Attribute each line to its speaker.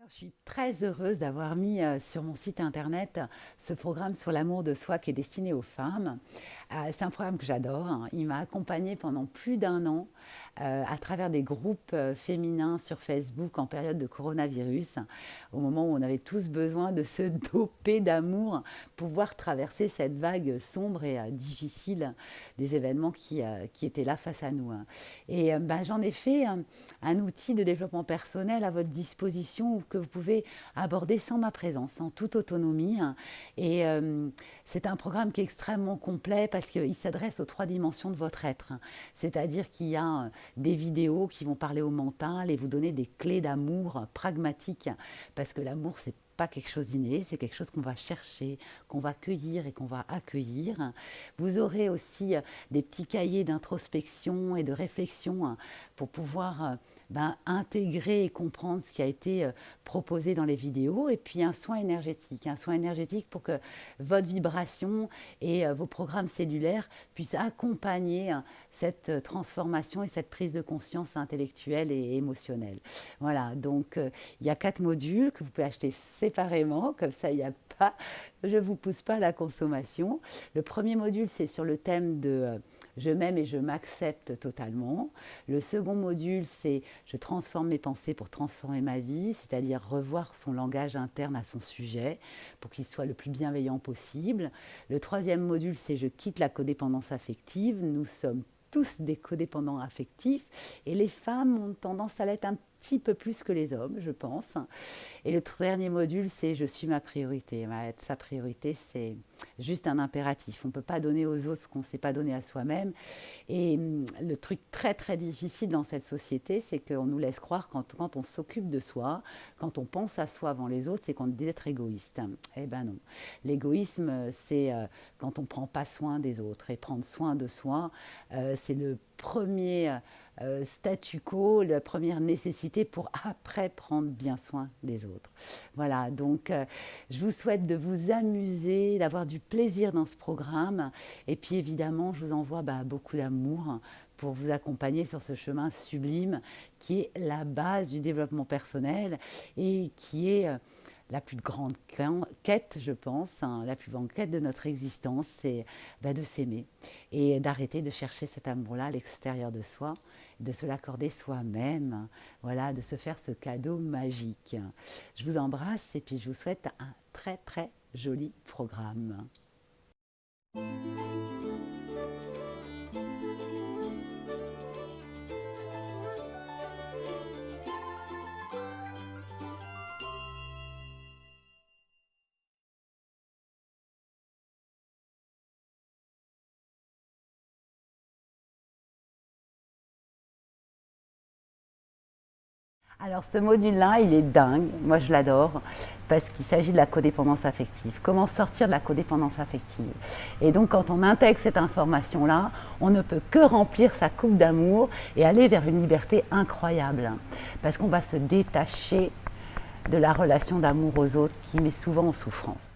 Speaker 1: Je suis très heureuse d'avoir mis sur mon site internet ce programme sur l'amour de soi qui est destiné aux femmes. C'est un programme que j'adore, hein. Il m'a accompagnée pendant plus d'un an à travers des groupes féminins sur Facebook en période de coronavirus, au moment où on avait tous besoin de se doper d'amour, pouvoir traverser cette vague sombre et difficile des événements qui étaient là face à nous, hein. Et j'en ai fait un outil de développement personnel à votre disposition que vous pouvez aborder sans ma présence, en toute autonomie. Et c'est un programme qui est extrêmement complet parce qu'il s'adresse aux trois dimensions de votre être. C'est-à-dire qu'il y a des vidéos qui vont parler au mental et vous donner des clés d'amour pragmatiques. Parce que l'amour, c'est pas quelque chose d'inné, c'est quelque chose qu'on va chercher, qu'on va cueillir et qu'on va accueillir. Vous aurez aussi des petits cahiers d'introspection et de réflexion pour pouvoir intégrer et comprendre ce qui a été proposé dans les vidéos, et puis un soin énergétique pour que votre vibration et vos programmes cellulaires puissent accompagner cette transformation et cette prise de conscience intellectuelle et émotionnelle. Voilà, donc il y a 4 modules que vous pouvez acheter séparément, comme ça il n'y a pas, je ne vous pousse pas à la consommation. Le premier module, c'est sur le thème de je m'aime et je m'accepte totalement. Le second module, c'est je transforme mes pensées pour transformer ma vie, c'est-à-dire revoir son langage interne à son sujet pour qu'il soit le plus bienveillant possible. Le troisième module, c'est je quitte la codépendance affective. Nous sommes tous des codépendants affectifs et les femmes ont tendance à l'être un petit peu plus que les hommes, je pense. Et le dernier module, c'est je suis ma priorité. Être sa priorité, c'est juste un impératif. On ne peut pas donner aux autres ce qu'on ne s'est pas donné à soi-même. Et le truc très très difficile dans cette société, c'est qu'on nous laisse croire quand on s'occupe de soi, quand on pense à soi avant les autres, c'est qu'on est d'être égoïste. Eh ben non. L'égoïsme, c'est quand on ne prend pas soin des autres. Et prendre soin de soi, c'est le premier statu quo, la première nécessité pour après prendre bien soin des autres. Voilà, donc je vous souhaite de vous amuser, d'avoir du plaisir dans ce programme. Et puis évidemment, je vous envoie beaucoup d'amour pour vous accompagner sur ce chemin sublime qui est la base du développement personnel et qui est la plus grande quête, je pense, la plus grande quête de notre existence, c'est de s'aimer et d'arrêter de chercher cet amour-là à l'extérieur de soi, de se l'accorder soi-même, voilà, de se faire ce cadeau magique. Je vous embrasse et puis je vous souhaite un très très joli programme. Alors ce module-là, il est dingue, moi je l'adore, parce qu'il s'agit de la codépendance affective. Comment sortir de la codépendance affective? Et donc quand on intègre cette information-là, on ne peut que remplir sa coupe d'amour et aller vers une liberté incroyable. Parce qu'on va se détacher de la relation d'amour aux autres qui met souvent en souffrance.